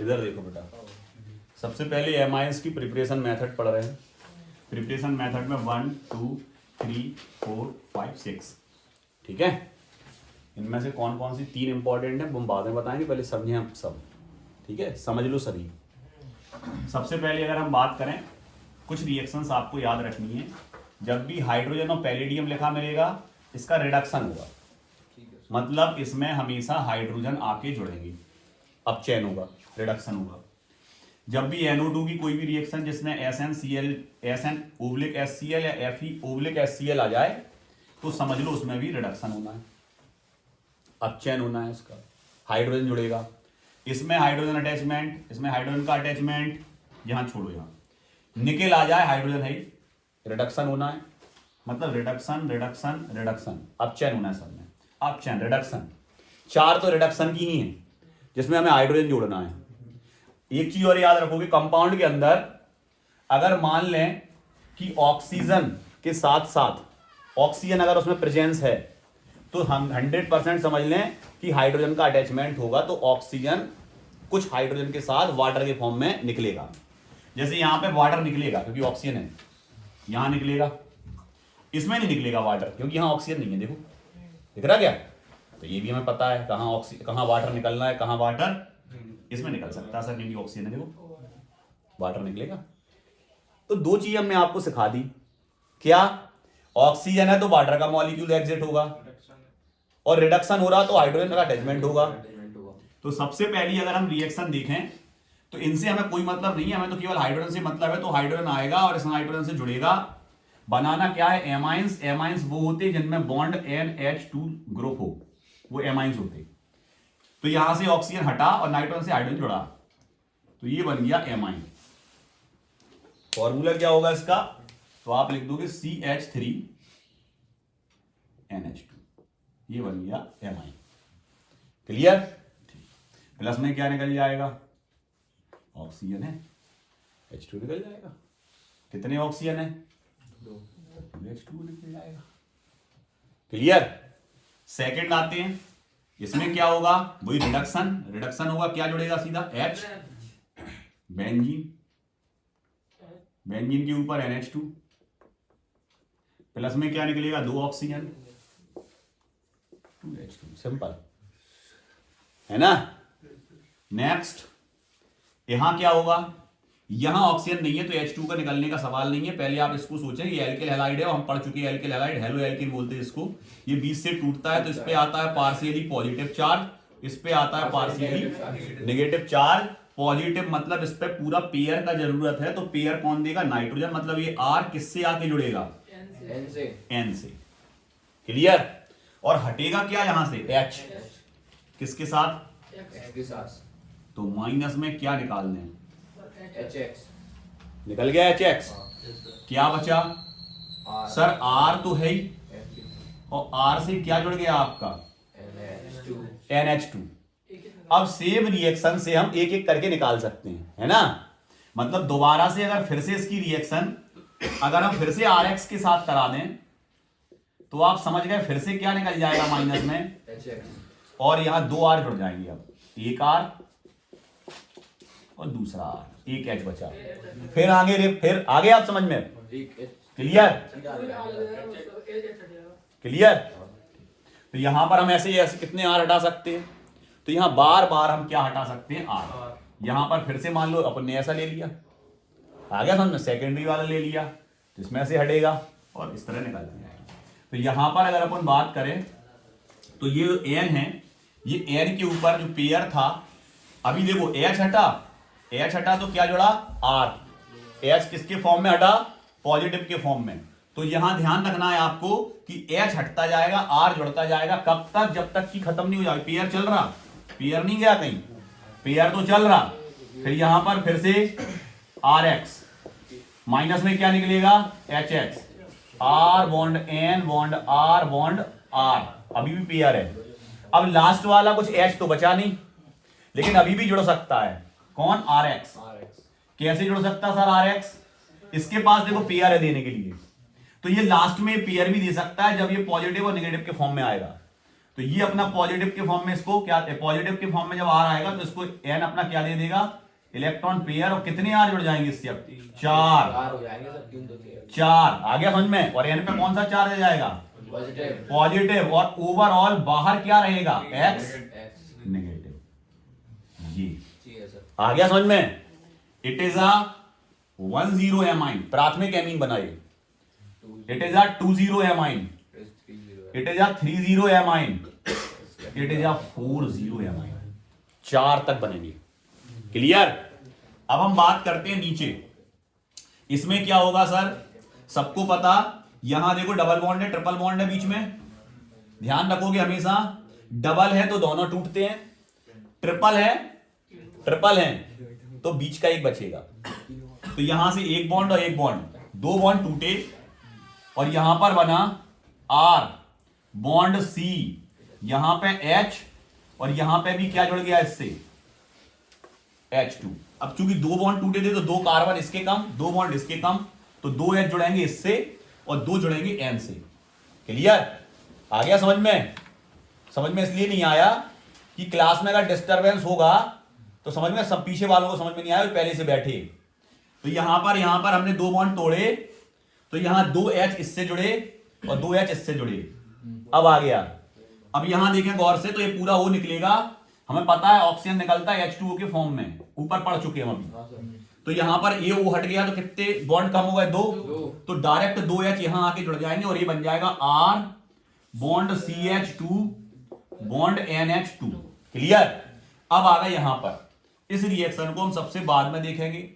इधर देखो बेटा, सबसे पहले एमाइंस की प्रिपरेशन मेथड पढ़ रहे हैं। प्रिपरेशन मेथड में 1 2 3 4 5 6, ठीक है। इनमें से कौन कौन सी 3 इंपॉर्टेंट है वो हम बाद में बताएंगे, पहले समझें हम सब, ठीक है, समझ लो सभी। सबसे पहले अगर हम बात करें, कुछ रिएक्शंस आपको याद रखनी है। जब भी हाइड्रोजन और पैलेडियम लिखा मिलेगा, इसका रिडक्शन होगा, मतलब इसमें हमेशा हाइड्रोजन आके जुड़ेंगे, अब चेन होगा, रिडक्शन होगा। जब भी NO2 की कोई भी रिएक्शन जिसमें SnCl SN_HCl या Fe_HCl आ जाए तो समझ लो उसमें भी रिडक्शन होना है, अब चेन होना है, इसका हाइड्रोजन जुड़ेगा। इसमें हाइड्रोजन अटैचमेंट, इसमें हाइड्रोजन का अटैचमेंट, यहां छोड़ो, यहां निकेल आ जाए, हाइड्रोजन है, रिडक्शन होना है, मतलब रिडक्शन रिडक्शन रिडक्शन, अब चेन होना है सब में, अब चेन रिडक्शन। 4 तो रिडक्शन की ही है जिसमें हमें हाइड्रोजन जोड़ना है। एक चीज और याद रखोगे, कंपाउंड के अंदर अगर मान लें कि ऑक्सीजन के साथ साथ ऑक्सीजन अगर उसमें प्रेजेंस है तो हम 100% समझ लें कि हाइड्रोजन का अटैचमेंट होगा, तो ऑक्सीजन कुछ हाइड्रोजन के साथ वाटर के फॉर्म में निकलेगा। जैसे यहां पे वाटर निकलेगा क्योंकि ऑक्सीजन है, यहां निकलेगा, इसमें नहीं निकलेगा वाटर क्योंकि यहां ऑक्सीजन नहीं है, देखो दिख रहा क्या। तो ये भी हमें पता है कहां वाटर निकलना है, कहां वाटर इसमें निकल सकता है सर, क्योंकि ऑक्सीजन है, देखो वाटर निकलेगा। तो 2 चीज हमने आपको सिखा दी, क्या ऑक्सीजन है तो वाटर का मॉलिक्यूल एग्जिट होगा, और रिडक्शन हो रहा तो हाइड्रोजन का अटैचमेंट होगा। तो सबसे पहली अगर हम रिएक्शन देखें तो इनसे हमें कोई मतलब नहीं है, हमें तो केवल हाइड्रोजन से मतलब है। तो हाइड्रोजन आएगा और इस हाइड्रोजन से जुड़ेगा, बनाना क्या है, एमाइंस। एमाइंस वो होते जिनमें बॉन्ड NH2 ग्रुप हो, वो एमाइंस होते। तो यहां से ऑक्सीजन हटा और नाइट्रोजन से हाइड्रोजन जुड़ा, तो ये बन गया एमाइन। फॉर्मूला क्या होगा इसका, तो आप लिख दोगे CH3NH2, ये बन गया एमाइन। क्लियर। प्लस में क्या निकल जाएगा, ऑक्सीजन है, H2 निकल जाएगा। कितने ऑक्सीजन है, 2, H2 निकल जाएगा। क्लियर। सेकंड आते हैं, इसमें क्या होगा, वही रिडक्शन। रिडक्शन होगा, क्या जुड़ेगा सीधा, H, बेंजीन, बेंजीन के ऊपर NH2, प्लस में क्या निकलेगा, 2 ऑक्सीजन, 2H2, सिंपल है ना। नेक्स्ट यहां क्या होगा, यहां ऑक्सीजन नहीं है तो H2 का निकलने का सवाल नहीं है। पहले आप इसको सोचें, ये एल्किल हैलाइड है, हम पढ़ चुके हैं एल्किल हैलाइड, हेलो एल्किन बोलते हैं इसको। ये बीच से टूटता है तो इस पे आता है पार्शियली पॉजिटिव चार्ज, इस पे आता है पार्शियली नेगेटिव चार्ज। पॉजिटिव मतलब इस पे पूरा पेयर का जरूरत है, तो पेयर कौन देगा, नाइट्रोजन। मतलब ये R किससे आके जुड़ेगा, N से। क्लियर। और हटेगा क्या यहां से, H, किसके साथ, X के साथ, तो माइनस में क्या निकाल दें, HX, निकल गया HX। क्या बचा R, सर, R तो है ही, और R से क्या जुड़ गया आपका, NH2। अब सेम रिएक्शन से हम एक एक करके निकाल सकते हैं, है ना। मतलब दोबारा से अगर फिर से इसकी रिएक्शन अगर हम फिर से RX के साथ करा दें तो आप समझ गए फिर से क्या निकल जाएगा माइनस में, HX, और यहां 2 R जुड़ जाएंगे। अब एक R और दूसरा R, एक H बचा। फिर आगे आप समझ में, क्लियर। क्लियर। तो यहां पर हम ऐसे कितने R हटा सकते हैं, तो यहां बार बार हम क्या हटा सकते हैं, R। यहां पर फिर से मान लो अपन ने ऐसा ले लिया, आ गया समझ में, सेकेंडरी वाला ले लिया तो इसमें से हटेगा और इस तरह निकल जाएगा। तो यहां पर अगर अपन बात करें तो ये N है, ये N के ऊपर जो पेयर था, अभी देखो H हटा तो क्या जुड़ा, R। H किसके फॉर्म में हटा, पॉजिटिव के फॉर्म में। तो यहां ध्यान रखना है आपको कि H हटता जाएगा, R जुड़ता जाएगा, कब तक, जब तक कि खत्म नहीं हो जाए। पेयर चल रहा, पेयर नहीं गया कहीं, पेयर तो चल रहा। फिर यहां पर फिर से RX, माइनस में क्या निकलेगा, HX, R bond N bond R bond R, अभी भी पेयर है। अब लास्ट वाला कुछ H तो बचा नहीं, लेकिन अभी भी जुड़ सकता है, कौन, RX। कैसे जुड़ सकता सर RX, इसके पास देखो पेयर है देने के लिए, तो ये लास्ट में पेयर भी दे सकता है जब ये पॉजिटिव और नेगेटिव के फॉर्म में आएगा। तो ये अपना पॉजिटिव के फॉर्म में, इसको क्या पॉजिटिव के फॉर्म में जब आर आएगा तो इसको एन अपना क्या दे देगा, इलेक्ट्रॉन पेयर। और कितने आर जुड़ जाएंगे इससे अब, 4 हो जाएंगे सर, 3 तो 3 4 आ गया समझ में। और एन पे कौन सा चार्ज आ जाएगा, पॉजिटिव पॉजिटिव। और ओवरऑल बाहर क्या रहेगा, एक्स एक्स नेगेटिव। ये ठीक है सर। आ गया समझ में। इट इज अ 10 एमाइन, प्राथमिक एमीन बनाइए। It is a 20 amine, 3 it is a 30 amine, it is a 40 amine. 4 तक बनेंगे, क्लियर। अब हम बात करते हैं नीचे, इसमें क्या होगा सर, सबको पता, यहां देखो डबल बॉन्ड है, ट्रिपल बॉन्ड है बीच में, ध्यान रखोगे हमेशा। डबल है तो दोनों टूटते हैं, ट्रिपल है तो बीच का एक बचेगा। तो यहां से एक बॉन्ड और एक बॉन्ड, 2 बॉन्ड टूटे और यहां पर बना आर बॉन्ड सी, यहां पे एच और यहां पे भी क्या जुड़ गया इससे, H2। अब चूंकि 2 बॉन्ड टूटे थे तो 2 कार्बन इसके कम, 2 बॉन्ड इसके कम, तो 2 H जुड़ेंगे इससे और 2 जुड़ेंगे N से, क्लियर। आ गया समझ में। समझ में इसलिए नहीं आया कि क्लास में अगर डिस्टरबेंस होगा तो समझ में, सब पीछे वालों को समझ में नहीं आया, पहले से बैठे। तो यहां पर हमने 2 बॉन्ड तोड़े, तो यहां 2 H इससे जुड़े और 2 H इससे जुड़े। अब आ गया, अब यहां देखें गौर से तो ये पूरा वो निकलेगा, हमें पता है ऑक्सीजन निकलता है H2O के फॉर्म में, ऊपर पढ़ चुके हैं हम अभी। हाँ सर। तो यहां पर ये वो हट गया तो कितने बॉन्ड कम हो गए, 2। तो डायरेक्ट 2 H यहां आके जुड़ जाएंगे और ये बन जाएगा R bond CH2 bond NH2, clear. अब आ गए यहां पर, इस रिएक्शन को हम सबसे बाद में देखेंगे।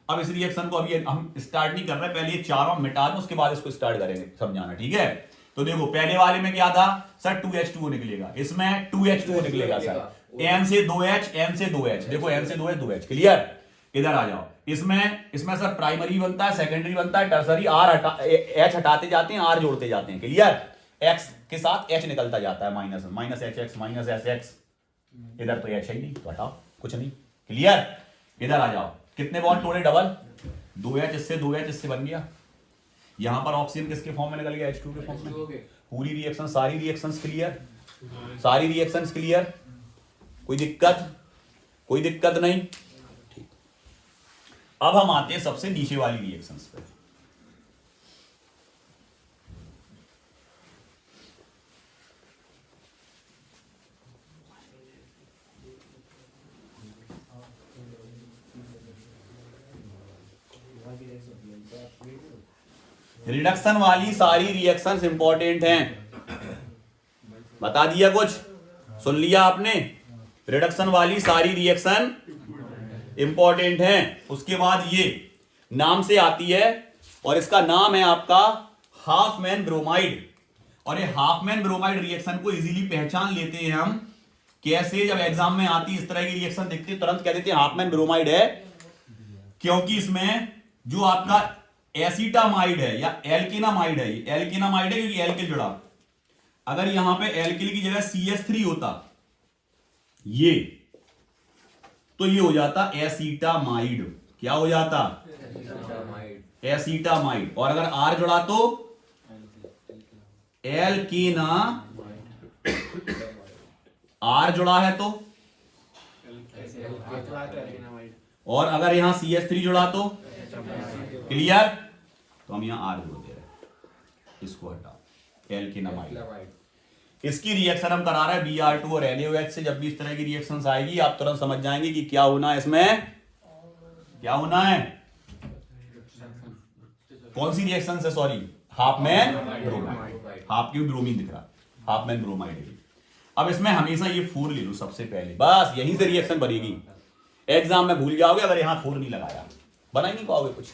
अब इस रिएक्शन को अभी हम स्टार्ट नहीं कर रहे, पहले ये चारों मिटा दो, उसके बाद इसको स्टार्ट करेंगे समझाना, ठीक है। तो देखो पहले वाले में क्या था सर, 2H2O निकलेगा, इसमें 2H2O निकलेगा सर, N से 2H, N से 2H, देखो N से 2H 2H, क्लियर। इधर आ जाओ, इसमें सर प्राइमरी बनता है, सेकेंडरी बनता है, टर्सरी, H हटाते जाते हैं, R जोड़ते जाते हैं, क्लियर। X के साथ H निकलता जाता है, माइनस HX माइनस SX, इधर तो H है ही नहीं तो हटाओ, कुछ नहीं, क्लियर। इधर आ जाओ, कितने बॉन्ड तोड़े, डबल, 2H इससे बन गया। यहां पर ऑक्सीजन किसके फॉर्म में निकल गया, H2 के फॉर्म में। पूरी रिएक्शन, सारी रिएक्शंस क्लियर, सारी रिएक्शंस क्लियर, कोई दिक्कत नहीं, ठीक। अब हम आते हैं सबसे नीचे वाली रिएक्शंस पे। रिडक्शन वाली सारी रिएक्शंस इंपॉर्टेंट हैं, बता दिया कुछ, सुन लिया आपने। रिडक्शन वाली सारी रिएक्शन इंपॉर्टेंट हैं। उसके बाद ये नाम से आती है और इसका नाम है आपका हाफमैन ब्रोमाइड। और ये हाफमैन ब्रोमाइड रिएक्शन को इजीली पहचान लेते हैं हम कैसे, जब एग्जाम में आती इस तरह की रिएक्शन दिखती है तुरंत कह देते हैं हाफमैन ब्रोमाइड है, क्योंकि इसमें जो आपका एसिटामाइड है या एल्केनामाइड है, एल्केनामाइड है क्योंकि एल्किल जुड़ा। अगर यहां पे एल्किल की जगह CH3 होता ये, तो ये हो जाता एसिटामाइड। क्या हो जाता, एसिटामाइड। और अगर R जुड़ा तो एल्केना, R जुड़ा है तो, और अगर यहां CH3 जुड़ा तो, क्लियर। तो हम यहां R जोड़ दे रहे हैं, इसको हटाओ, एल्केनामाइड। इसकी रिएक्शन हम करा रहे हैं Br2 और NaOH से। जब भी इस तरह की रिएक्शंस आएगी आप तुरंत समझ जाएंगे कि क्या होना है, इसमें क्या होना है, कौन सी रिएक्शन है, सॉरी हाफमैन ब्रोमाइड। हाफ क्यों ब्रोमीन दिख रहा, हाफमैन ब्रोमाइड। अब इसमें हमेशा ये 4 ले लो सबसे पहले, बस यहीं से रिएक्शन बनेगी। एग्जाम में भूल जाओगे अगर यहां 4 नहीं लगाया, बना ही नहीं पाओगे कुछ।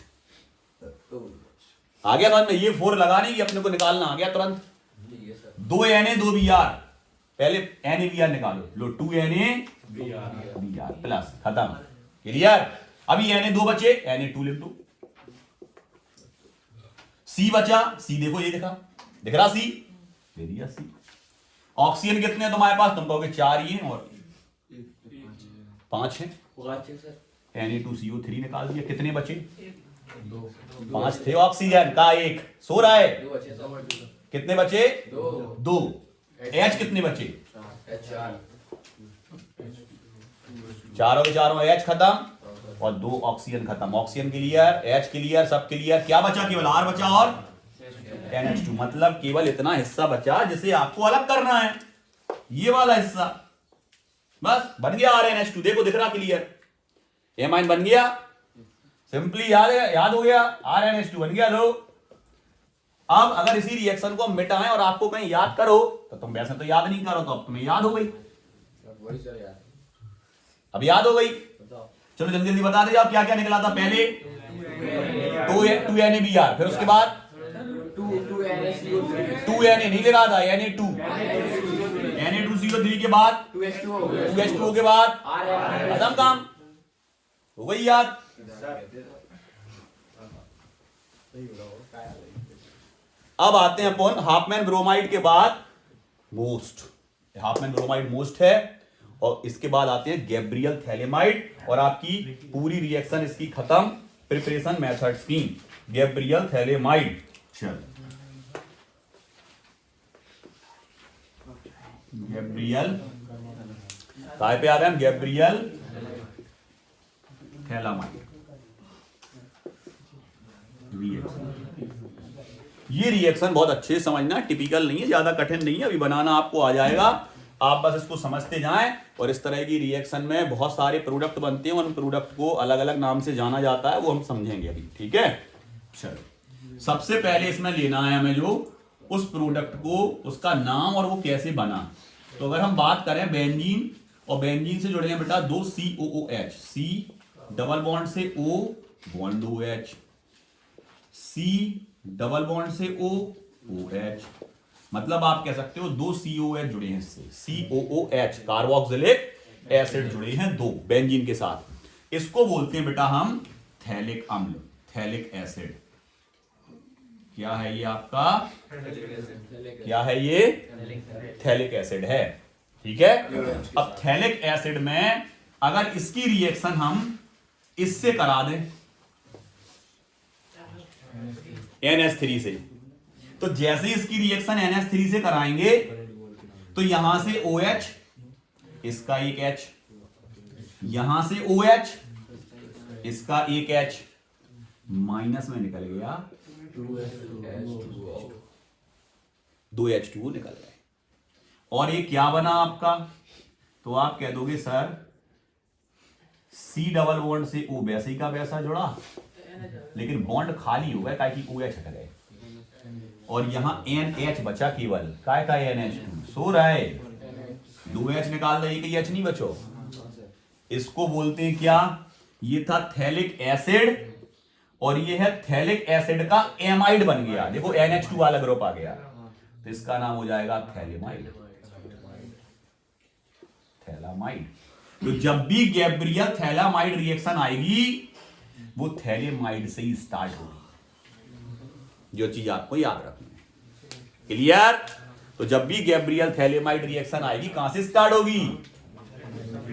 आ गया समझ में, ये 4 लगाने की अपने को निकालना आ गया तुरंत। 2 Na 2 Br, पहले NaBr निकालो, लो 2 NaBr प्लस, खत्म, क्लियर। अभी Na 2 बचे, Na2 लिख दो। C बचा, C देखो ये दिख रहा C, दे दिया C। ऑक्सीजन कितने हैं तुम्हारे पास, तुम कहोगे 4 ही हैं और 5 हैं, Na2CO3 निकाल दिया। कितने बचे, 5 थे ऑक्सीजन का, 1 सो रहा है। कितने बचे, 2। एच कितने बचे? चार। चारों के चारों एच खत्म और 2 ऑक्सीजन खत्म। ऑक्सीजन क्लियर, एच क्लियर, सब क्लियर। क्या बचा? केवल आर बचा और NH2। मतलब केवल इतना हिस्सा बचा जिसे आपको अलग करना है, ये वाला हिस्सा। बस बन गया RNH2। देखो दिख रहा क्लियर, एमाइन बन गया। सिंपली याद हो गया, RNH2 बन गया। लो अब अगर इसी रिएक्शन को हम मिटाएं और आपको कहीं याद करो तो तुम वैसे तो याद नहीं करो, तो अब तुम्हें याद हो गई। वही सर यार। अब याद हो गई। बताओ। चलो जल्दी जल्दी बता दे जाओ क्या क्या निकला था। पहले 2 NaBr, फिर उसके बाद 2 Na नहीं लगा था, Na2 Na2CO3 के बाद 2H2O के बाद खत्म काम हो गई याद। अब आते हैं अपन हाफमैन ब्रोमाइड के बाद मोस्ट। हाफमैन ब्रोमाइड मोस्ट है और इसके बाद आते हैं गैब्रियल थैलेमाइड और आपकी पूरी रिएक्शन इसकी खत्म प्रिपरेशन मेथड्स की। गैब्रियल थैलेमाइड, चल गैब्रियल काय पे आ रहे हैं हम? गैब्रियल थैलामाइड ये रिएक्शन बहुत अच्छे से समझना, टिपिकल नहीं है, ज्यादा कठिन नहीं है, अभी बनाना आपको आ जाएगा। आप बस इसको समझते जाएं। और इस तरह की रिएक्शन में बहुत सारे प्रोडक्ट बनते हैं, उन प्रोडक्ट को अलग अलग नाम से जाना जाता है, वो हम समझेंगे अभी। ठीक है, चलो सबसे पहले इसमें लेना है हमें जो उस प्रोडक्ट को, उसका नाम और वो कैसे बना। तो अगर हम बात करें बेंजीन, और बेंजीन से जुड़े हैं बेटा 2 COOH, C डबल बॉन्ड से O bond OH, C double bond से O OH। मतलब आप कह सकते हो 2 COOH जुड़े हैं इससे, COOH कार्बोक्सिलिक एसिड जुड़े हैं 2 बेंजीन के साथ। इसको बोलते हैं बेटा हम थैलिक अम्ल, थैलिक एसिड। क्या है ये आपका? क्या है ये? थैलिक एसिड है। ठीक है। अब थैलिक एसिड में अगर इसकी रिएक्शन हम इससे करा दें NH3 से, तो जैसे ही इसकी रिएक्शन NH3 से कराएंगे तो यहां से OH, इसका एक H, यहां से OH, इसका एक H माइनस में निकल गया, 2H2O निकल गए। और ये क्या बना आपका? तो आप कह दोगे सर C डबल बॉन्ड से O वैसे ही का वैसा जुड़ा, लेकिन बॉन्ड खाली हो गया ताकि OH हट गए और यहां NH बचा केवल। काय का NH2 सो रहा है, 2H निकाल दे, एक H नहीं बचो। इसको बोलते हैं क्या? ये था थैलिक एसिड और ये है थैलिक एसिड का एमाइड बन गया। देखो NH2 वाला ग्रुप आ गया, तो इसका नाम हो जाएगा थैलेमाइड, थैलामाइड। तो जब भी गैब्रियल थैलामाइड रिएक्शन आएगी वो थैलेमाइड से ही स्टार्ट होगी, जो चीज आपको याद रखनी है। क्लियर? तो जब भी गैब्रियल थैलेमाइड रिएक्शन आएगी कहां से स्टार्ट होगी?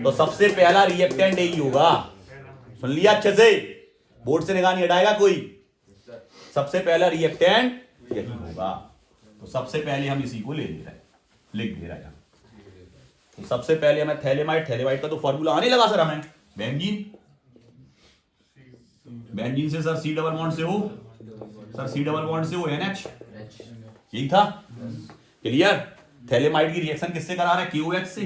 तो सबसे पहला रिएक्टेंट यही होगा। सुन लिया अच्छे से, बोर्ड से निगाह नहीं हटाएगा कोई। सबसे पहला रिएक्टेंट यही होगा। तो सबसे पहले हम इसी को ले रहे हैं, लिख दे रहे हैं। तो सबसे पहले हमें थैलेमाइड, थैलेमाइड का तो फॉर्मूला आने लगा सर हमें। बेंजीन, बेंजीन से सर C डबल बॉन्ड से O, sir C double bond से O NH, यही था। क्लियर? थैलेमाइड की रिएक्शन किससे करा रहा है? KOH से।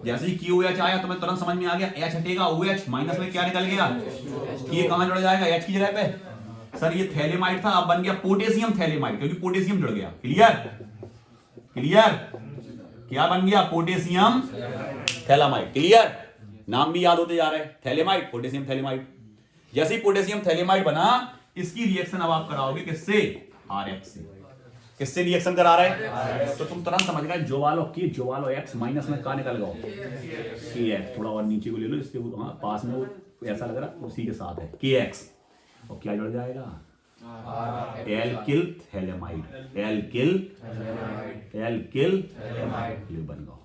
जैसे ही KOH आया तो मैं तुरंत समझ में आ गया, H हटेगा, OH माइनस में क्या निकल गया? ये कहां जुड़ जाएगा? H की जगह पे। सर ये थैलेमाइड था, अब बन गया पोटेशियम थैलेमाइड, क्योंकि पोटेशियम जुड़ गया। क्लियर? क्लियर? क्या बन गया? Potassium phthalimide. क्लियर? नाम भी याद होते जा रहे हैं, थैलेमाइड, पोटेशियम थैलेमाइड। जैसे ही पोटेशियम थैलेमाइड बना, इसकी रिएक्शन अब आप कराओगे किससे? RX से। किससे रिएक्शन करा रहे हैं? तो तुम तुरंत समझ गए, जो वालो की जो वालो X माइनस में कहां निकल गया? KX। थोड़ा और नीचे को ले लो, इसके पास में वो ऐसा लग रहा उसी के साथ है KX। और क्या जुड़ जाएगा? Alkyl phthalimide, alkyl phthalimide. ये बन गया,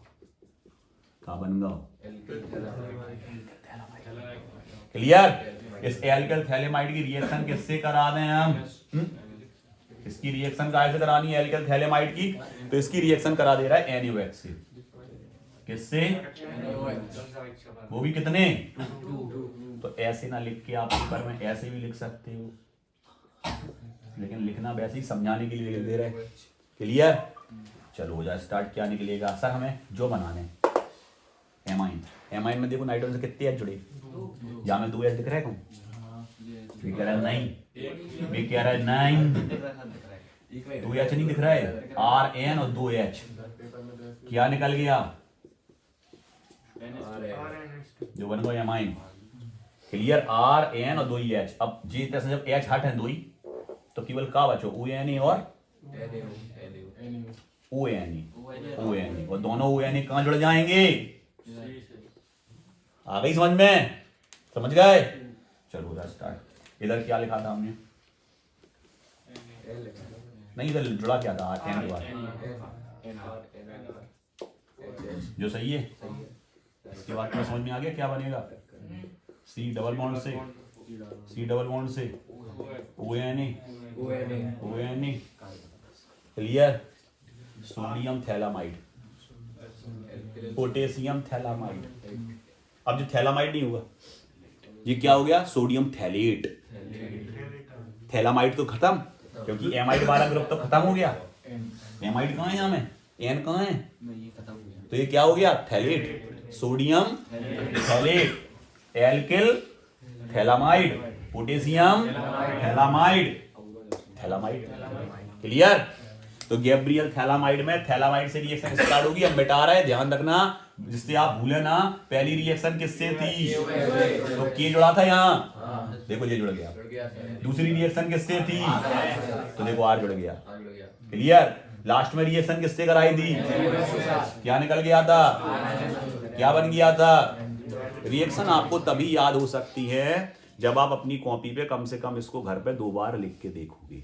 क्या बन गया? क्लियर? इस एल्किल थैलेमाइड की रिएक्शन किससे करा दें हम? इसकी रिएक्शन काहे से करानी है एल्किल थैलेमाइड की, तो इसकी रिएक्शन करा दे रहा है NaOH से। किससे? वो भी कितने? तो ऐसे ना लिख के आप पेपर में ऐसे भी लिख सकते हो, लेकिन लिखना वैसे ही समझाने के लिए लिख दे रहे हैं। क्लियर? चलो हो जाए स्टार्ट। क्या निकलेगा सर? हमें जो बनाने एमाइन। एमाइन में देखो नाइट्रोजन से कितने H जुड़े? यहाँ में 2 H दिख रहा है कौन? ये कह रहा है नहीं, ये कह रहा है नहीं, 2 H नहीं दिख रहा है, RN और 2 H। क्या निकल गया? जो बन गया एमाइन। क्लियर? RN और 2 H। अब जी तरह जब H हट है 2 तो केवल का बचो ONA और ONA और दोनों ONA कहां जुड़ जाएंगे? आ गई समझ में? समझ गए? चलो हो स्टार्ट। इधर क्या लिखा था हमने? नहीं, इधर जुड़ा क्या था? RN के बाद जो सही है। इसके बाद क्या समझ में आ गया? क्या बनेगा? C डबल बॉन्ड से ONA। Clear? Sodium phthalimide, potassium phthalimide. अब जो थैलामाइड नहीं हुआ, ये क्या हो गया? Sodium phthalate. थैलामाइड तो खत्म, क्योंकि एमाइड वाला ग्रुप तो खत्म हो गया। एमाइड कहाँ है? यहाँ में N कहाँ है? तो ये क्या हो गया? Phthalate. Sodium phthalate, alkyl phthalimide, potassium phthalimide. Clear? तो गैब्रियल थैलामाइड में थैलामाइड से रिएक्शन स्टार्ट होगी। हम मिटा रहे हैं, ध्यान रखना, जिससे आप भूले ना। पहली रिएक्शन किससे थी? तो के जुड़ा था यहाँ, देखो ये जुड़ गया। दूसरी रिएक्शन किससे थी? तो देखो R जुड़ गया। क्लियर? लास्ट में रिएक्शन किससे कराई थी? क्या निकल गया था? क्या बन गया था? रिएक्शन आपको तभी याद हो सकती है जब आप अपनी कॉपी पे कम से कम इसको घर पे 2 बार लिख के देखोगे।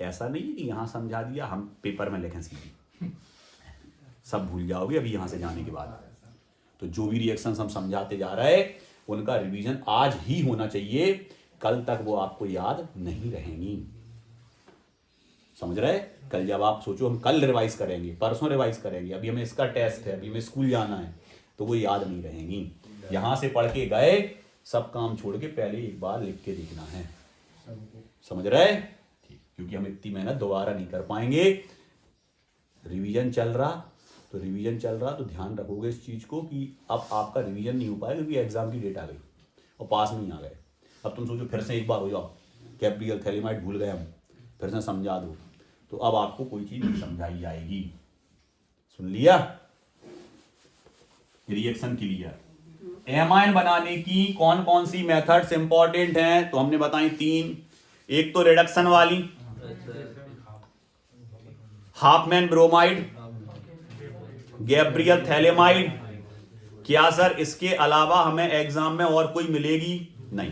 ऐसा नहीं कि यहां समझा दिया हम पेपर में लिखें सीधी, सब भूल जाओगे अभी यहां से जाने के बाद। तो जो भी रिएक्शंस हम समझाते जा रहे हैं उनका रिवीजन आज ही होना चाहिए, कल तक वो आपको याद नहीं रहेंगी। समझ रहे? कल जब आप सोचो हम कल रिवाइज करेंगे, परसों रिवाइज करेंगे, अभी हमें इसका टेस्ट है, अभी हमें स्कूल जाना है, तो वो याद नहीं रहेंगी। यहां से पढ़ के गए, सब काम छोड़ के पहले एक बार लिख के देखना है। समझ रहे? क्योंकि हम इतनी मेहनत दोबारा नहीं कर पाएंगे। रिवीजन चल रहा तो ध्यान रखोगे इस चीज को कि अब आपका रिवीजन नहीं हो पाएगा, क्योंकि एग्जाम की डेट आ गई और पास नहीं आ गए। अब तुम सोचो फिर से एक बार हो जाओ, गैब्रियल थैलेमाइड भूल गए हम, फिर से समझा दो, तो अब आपको कोई चीज नहीं समझाई जाएगी। सुन लिया? Reaction clear? एमाइन बनाने की कौन कौन सी मेथड्स इंपॉर्टेंट हैं? तो हमने बताई 3। एक तो रिडक्शन वाली, हाफमैन ब्रोमाइड, गैब्रियल थैलेमाइड। क्या सर इसके अलावा हमें एग्जाम में और कोई मिलेगी? नहीं।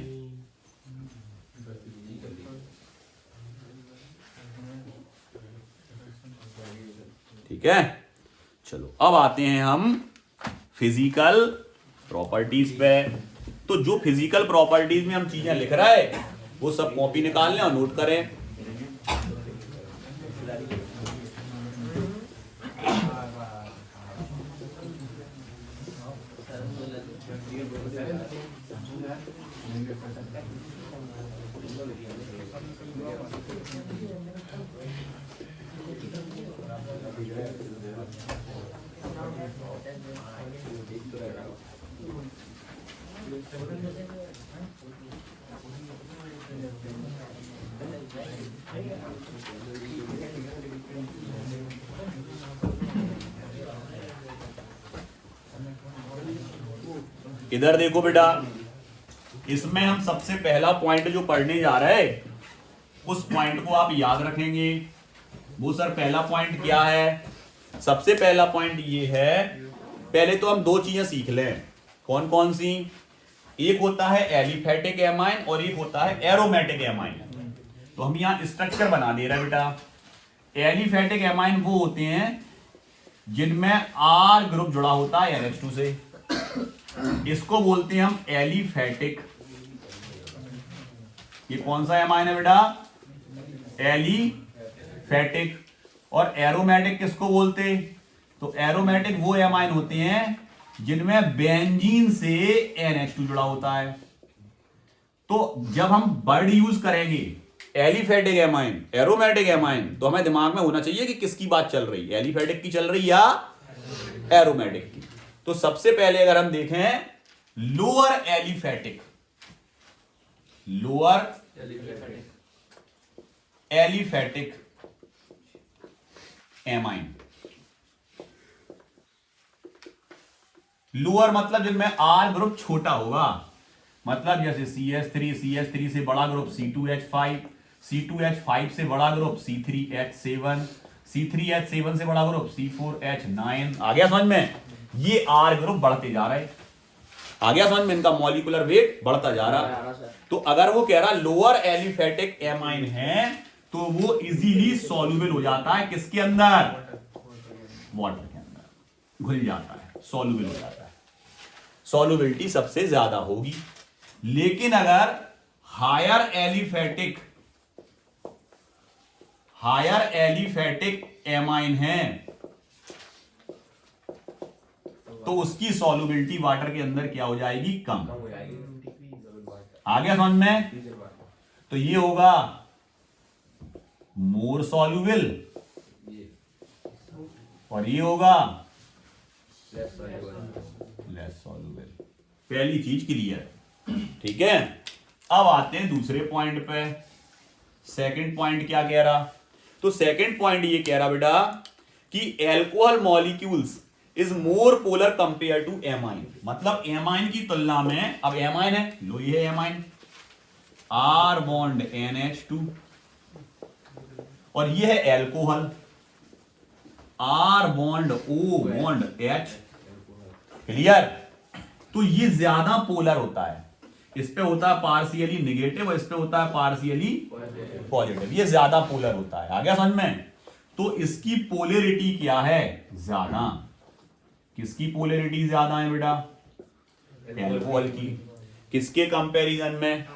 ठीक है, चलो अब आते हैं हम फिजिकल प्रॉपर्टीज पे। तो जो फिजिकल प्रॉपर्टीज में हम चीजें लिख रहे हैं वो सब कॉपी निकाल लें और नोट करें। इधर देखो बेटा, इसमें हम सबसे पहला पॉइंट जो पढ़ने जा रहे हैं उस पॉइंट को आप याद रखेंगे। वो सर पहला पॉइंट क्या है? सबसे पहला पॉइंट ये है, पहले तो हम 2 चीजें सीख लें। कौन कौन सी? एक होता है एलिफेटिक एमाइन और एक होता है एरोमेटिक एमाइन। तो हम यहां स्ट्रक्चर बना दे रहे हैं बेटा। एलिफेटिक एमाइन वो होते हैं जिनमें R ग्रुप जुड़ा होता है NH2 से, इसको बोलते हैं हम एलिफेटिक। ये कौन सा एमाइन है बेटा? एलिफेटिक। और एरोमेटिक किसको बोलते? तो एरोमेटिक वो एमाइन होते हैं जिनमें बेंजीन से NH2 जुड़ा होता है। तो जब हम वर्ड यूज करेंगे एलिफेटिक एमाइन, एरोमेटिक एमाइन, तो हमें दिमाग में होना चाहिए कि किसकी बात चल रही है, एलिफेटिक की चल रही या एरोमेटिक की। तो सबसे पहले अगर हम देखें lower aliphatic, lower aliphatic amine, lower मतलब जिनमें R ग्रुप छोटा होगा, मतलब जैसे CH3 से बड़ा ग्रुप C2H5, C2H5 से बड़ा ग्रुप C3H7, C3H7 से बड़ा ग्रुप C4H9। आ गया समझ में? ये R ग्रुप बढ़ते जा रहे, आ गया समझ में? इनका मॉलिक्यूलर वेट बढ़ता जा रहा। तो अगर वो कह रहा लोअर एलिफेटिक एमाइन है तो वो इजीली सॉल्युबल हो जाता है किसके अंदर? वाटर के अंदर घुल जाता है, सॉल्युबल हो जाता है, सॉल्युबिलिटी सबसे ज्यादा होगी। लेकिन अगर हायर एलिफेटिक एमाइन है तो उसकी सॉल्युबिलिटी वाटर के अंदर क्या हो जाएगी? कम। आ गया समझ में? तो ये होगा मोर सॉल्युबल और ये होगा लेस सॉल्युबल। पहली चीज क्लियर, ठीक है। अब आते हैं दूसरे पॉइंट पे। सेकंड पॉइंट क्या कह रहा? तो सेकंड पॉइंट ये कह रहा बेटा कि alcohol molecules is more polar compare to amine. मतलब एमाइन की तुलना में, अब एमाइन है, लो ये है एमाइन, R बॉन्ड NH2, और ये है alcohol, R bond O bond H। Clear? तो ये ज्यादा पोलर होता है, इस पे होता है पार्शियली निगेटिव और इस पे होता है पार्शियली पॉजिटिव, ये ज्यादा पोलर होता है। आ गया समझ में? तो इसकी पोलैरिटी क्या है? ज्यादा। किसकी पोलैरिटी ज्यादा है बेटा? एल्कोहल की। किसके कंपैरिजन में?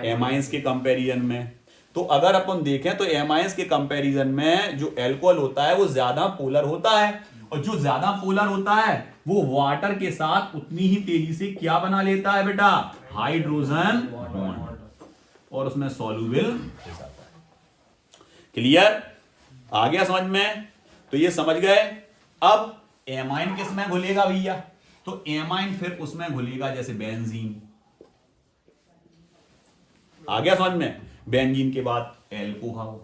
एमाइंस के कंपैरिजन में। तो अगर अपन देखें तो एमाइंस के कंपैरिजन में जो एल्कोहल होता है वो ज्यादा पोलर होता है, और जो ज्यादा पोलर होता है वो वाटर के साथ उतनी ही तेजी से क्या बना लेता है बेटा? हाइड्रोजन बॉन्ड, और उसमें सॉल्युबल हो जाता है। क्लियर? आ गया समझ में? तो ये समझ गए। अब एमाइन किस में घुलेगा भैया? तो एमाइन फिर उसमें घुलेगा जैसे बेंजीन। आ गया समझ में? बेंजीन के बाद एल्कोहल,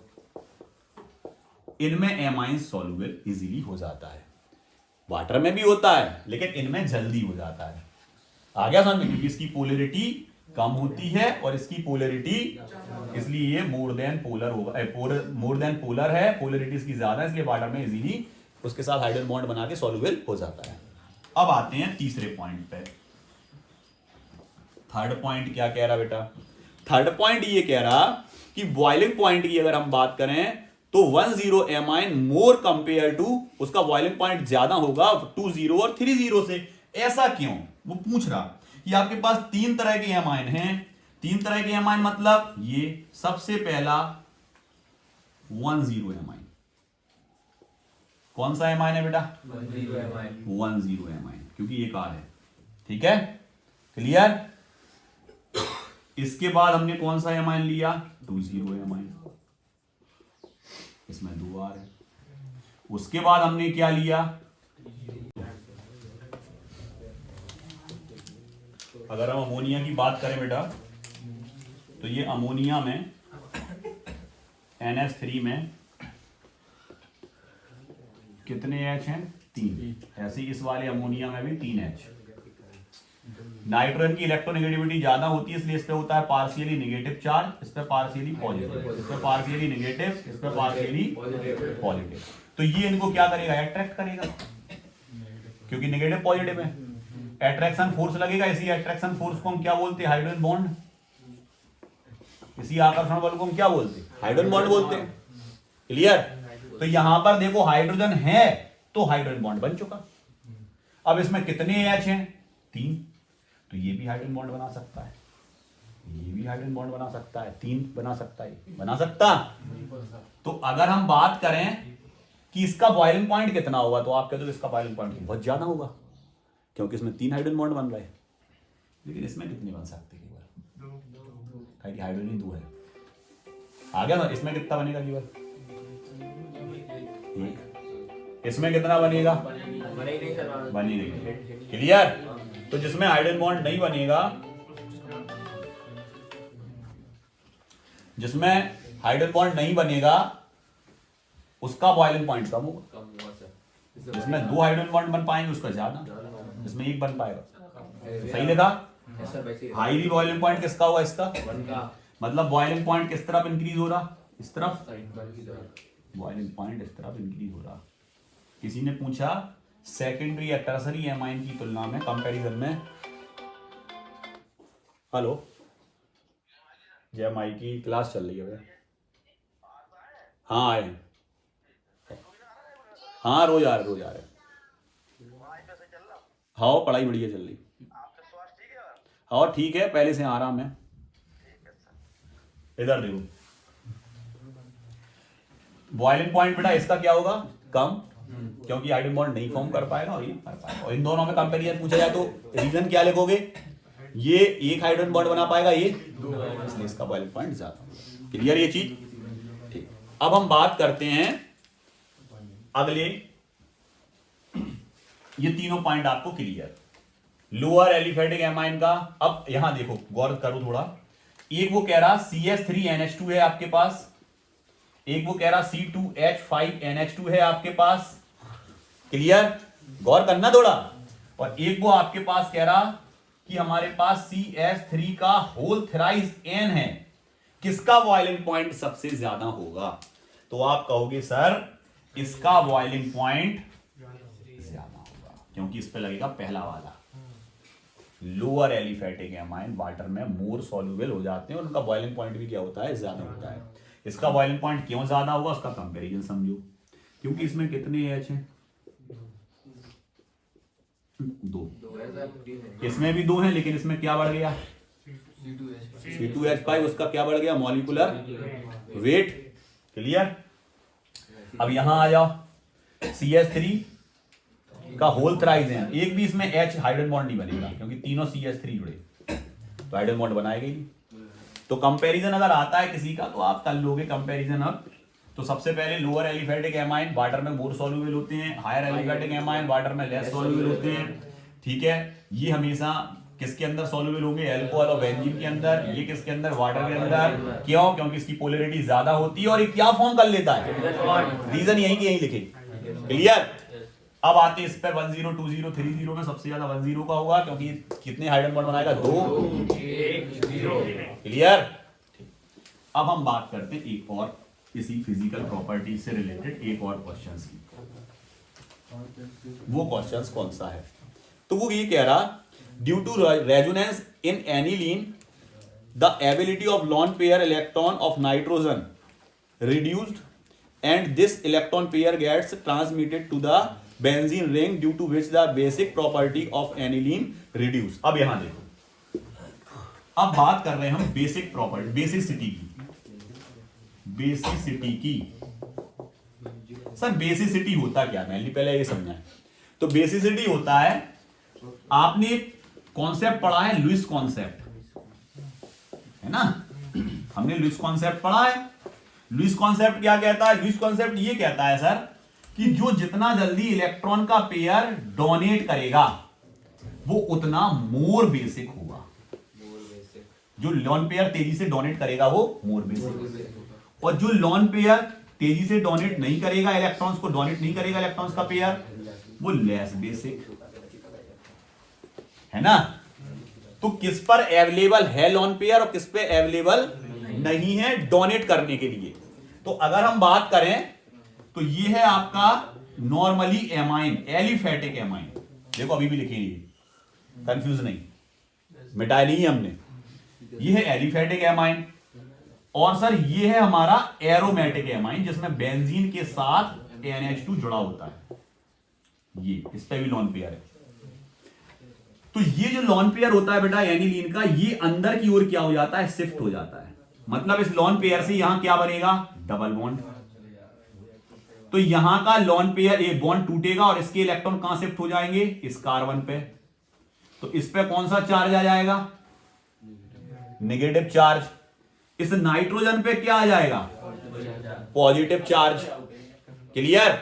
इनमें एमाइन सॉल्युबल इजीली हो जाता है। वाटर में भी होता है लेकिन इनमें जल्दी हो जाता है। आ गया समझ में? क्योंकि इसकी पोलैरिटी कम होती है और इसकी पोलैरिटी, इसलिए ये मोर देन पोलर होगा, मोर देन पोलर है, पोलैरिटी इसकी ज्यादा है, इसलिए वाटर में इजीली उसके साथ हाइड्रोजन बॉन्ड बना के सॉल्युबल हो जाता है। अब आते हैं तीसरे पॉइंट पे। थर्ड पॉइंट क्या कह रहा बेटा? थर्ड पॉइंट ये कह रहा कि बॉइलिंग पॉइंट की अगर हम बात करें तो 10 एमाइन मोर कंपेयर टू, उसका बॉइलिंग पॉइंट ज्यादा होगा 20 और 30 से। ऐसा क्यों? वो पूछ रहा कि आपके पास तीन तरह के एमाइन हैं, तीन तरह के एमाइन मतलब ये सबसे पहला 10 एमाइन। कौन सा एमाइन है बेटा? 10 एमाइन, क्योंकि ये कार है, ठीक है। क्लियर? इसके बाद हमने कौन सा एमाइन लिया? 20 एमाइन, इसमें 2 R है। उसके बाद हमने क्या लिया? अगर हम अमोनिया की बात करें बेटा तो ये अमोनिया में NH3 में कितने H हैं? 3। ऐसे ही इस वाले अमोनिया में भी 3 H। नाइट्रोजन की इलेक्ट्रोनेगेटिविटी ज्यादा होती है, इसलिए इस पे होता है पार्शियली नेगेटिव चार्ज, इस पे पार्शियली पॉजिटिव, इस पे पार्शियली नेगेटिव, इस पे पार्शियली पॉजिटिव। तो ये इनको क्या करेगा? अट्रैक्ट करेगा, क्योंकि नेगेटिव पॉजिटिव है। अट्रैक्शन फोर्स लगेगा, इसी अट्रैक्शन फोर्स को हम क्या बोलते हैं? Hydrogen bond. इसी आकर्षण बल को हम क्या बोलते हैं? हाइड्रोजन बॉन्ड बोलते हैं। क्लियर? तो यहां पर देखो हाइड्रोजन है तो हाइड्रोजन बॉन्ड बन चुका। अब इसमें कितने H हैं? 3, तो ये भी हाइड्रोजन बॉन्ड बना सकता है। ये भी हाइड्रोजन बॉन्ड बना सकता है, 3 बना सकता है, बना सकता। तो अगर हम बात करें कि इसका बॉइलिंग पॉइंट कितना होगा, तो आप कहते हो इसका बॉइलिंग पॉइंट बहुत ज्यादा होगा, क्योंकि इसमें 3 हाइड्रोजन बॉन्ड बन रहे हैं। लेकिन इसमें कितने बन सकते हैं केवल, हाइड्रोजन 2 है। आ गया ना, इसमें कितना बनेगा केवल, इसमें कितना बनेगा, बनी नहीं। क्लियर। तो जिसमें हाइड्रोजन बॉन्ड नहीं बनेगा, जिसमें हाइड्रोजन बॉन्ड नहीं बनेगा उसका बॉइलिंग पॉइंट कम होगा। जिसमें 2 हाइड्रोजन बॉन्ड बन पाएंगे उसका ज्यादा, जिसमें 1 बन पाएगा। सही लिखा। हाईली बॉइलिंग पॉइंट किसका होगा, इसका। मतलब बॉइलिंग पॉइंट किस तरफ इंक्रीज हो रहा, इस तरफ। बॉइलिंग पॉइंट इस तरफ इंक्रीज हो रहा। किसी ने पूछा सेकेंडरी या टर्सरी एमाइन की तुलना में, कंपैरिजन में। हेलो, जेएमआई की क्लास चल रही है। हाँ आए, हाँ रोज आ रहे। हाँ पढ़ाई बढ़िया चल रही। हाँ ठीक है, पहले से आराम है। इधर देखो, बॉइलिंग पॉइंट बेटा इसका क्या होगा, कम, क्योंकि हाइड्रोजन बॉन्ड नहीं फॉर्म कर पाएगा और ये कर पाएगा। और इन दोनों में कंपैरिजन पूछा जाए तो रीजन क्या लिखोगे, ये 1 हाइड्रोजन बॉन्ड बना पाएगा, ये 2, इसलिए इसका बॉइलिंग पॉइंट ज्यादा। क्लियर ये चीज। ठीक, अब हम बात करते हैं अगले, ये तीनों पॉइंट आपको क्लियर। लोअर एलिफेटिक एमाइन का, अब यहां देखो गौर करो थोड़ा। एक वो कह रहा CH3NH2 है आपके पास, एक वो कह रहा C2H5NH2 है आपके पास। क्लियर, गौर करना थोड़ा। और एक वो आपके पास कह रहा कि हमारे पास CH3 का होल थ्राइस N है, किसका बॉइलिंग पॉइंट सबसे ज्यादा होगा। तो आप कहोगे सर इसका बॉइलिंग पॉइंट ज्यादा होगा, क्योंकि इस पे लगेगा पहला वाला। लोअर एलिफेटिक एमाइन वाटर में मोर सॉल्युबल हो जाते हैं और उनका बॉइलिंग पॉइंट भी क्या होता है, ज्यादा होता है। इसका बॉइलिंग पॉइंट क्यों ज्यादा होगा, उसका कंपैरिजन समझो। क्योंकि इसमें कितने H हैं, 2। इसमें भी 2 हैं, लेकिन इसमें क्या बढ़ गया, C2H5, उसका क्या बढ़ गया, मॉलिक्यूलर वेट। क्लियर। अब यहां आ जाओ, CH3 का होल थ्राइस है, एक भी इसमें H हाइड्रोजन बॉन्ड नहीं बनेगा, क्योंकि तीनों CH3 जुड़े, तो हाइड्रोजन बॉन्ड बनाएगा ही। तो कंपैरिजन अगर आता है किसी का, तो आप कर लोगे कंपैरिजन। अब तो सबसे पहले लोअर एलिफेटिक एमाइन वाटर में मोर सॉल्युबल होते हैं, हायर एलिफेटिक एमाइन वाटर में लेस सॉल्युबल होते हैं। ठीक है, ये हमेशा किसके अंदर सॉल्युबल होंगे, अल्कोहल और बेंजीन के अंदर। ये किसके अंदर, वाटर के अंदर। क्यों, क्योंकि इसकी पोलैरिटी ज्यादा होती है और ये क्या फॉर्म कर लेता है, रीजन यही कि यही लिखे। क्लियर। अब आते हैं इस पर 10 20 30 में सबसे ज्यादा 10 का होगा, क्योंकि कितने हाइड्रोजन बॉन्ड बनाएगा, 2 1 क्लियर। अब हम बात करते हैं एक और किसी फिजिकल प्रॉपर्टी से रिलेटेड एक और क्वेश्चंस की। वो क्वेश्चंस कौन सा है, तो वो ये कह रहा, due to resonance in aniline the ability of lone pair electron of nitrogen reduced and this electron pair gets transmitted to the benzene ring due to which the basic property of aniline reduce. अब यहां देखो, अब बात कर रहे हैं हम basic property, basicity की। बेसिसिटी की, सर बेसिसिटी होता क्या, मैंने पहले ये समझा है। तो बेसिसिटी होता है, आपने एक कॉन्सेप्ट पढ़ा है, लुईस कॉन्सेप्ट, है ना, हमने लुईस कॉन्सेप्ट पढ़ा है। लुईस कॉन्सेप्ट क्या कहता है, लुईस कॉन्सेप्ट ये कहता है सर कि जो जितना जल्दी इलेक्ट्रॉन का पेयर डोनेट करेगा वो उतना मोर बेसिक होगा। जो लॉन पेयर तेजी से डोनेट करेगा वो मोर बेसिक, और जो लॉन पेयर तेजी से डोनेट नहीं करेगा, इलेक्ट्रॉन्स को डोनेट नहीं करेगा, इलेक्ट्रॉन्स का पेयर, वो लेस बेसिक है ना। तो किस पर अवेलेबल है लॉन पेयर और किस पे अवेलेबल नहीं है डोनेट करने के लिए। तो अगर हम बात करें तो ये है आपका नॉर्मली एमाइन, एलिफेटिक एमाइन। देखो अभी भी लिखेंगे, कंफ्यूज नहीं, मिटाई नहीं हमने। ये है एलिफेटिक एमाइन, और सर ये है हमारा एरोमेटिक एमाइन, जिसमें बेंजीन के साथ NH2 जुड़ा होता है। ये इस पे भी लॉन पेयर है। तो ये जो लॉन पेयर होता है बेटा एनिलीन का, ये अंदर की ओर क्या हो जाता है, शिफ्ट हो जाता है। मतलब इस लॉन पेयर से यहां क्या बनेगा, डबल बॉन्ड। तो यहां का लॉन पेयर ये बॉन्ड टूटेगा और इसके इलेक्ट्रॉन कहां शिफ्ट हो जाएंगे, इस कार्बन पे। तो इस पे कौन सा चार्ज आ जाएगा, नेगेटिव चार्ज। इस नाइट्रोजन पे क्या आ जाएगा, पॉजिटिव चार्ज। क्लियर।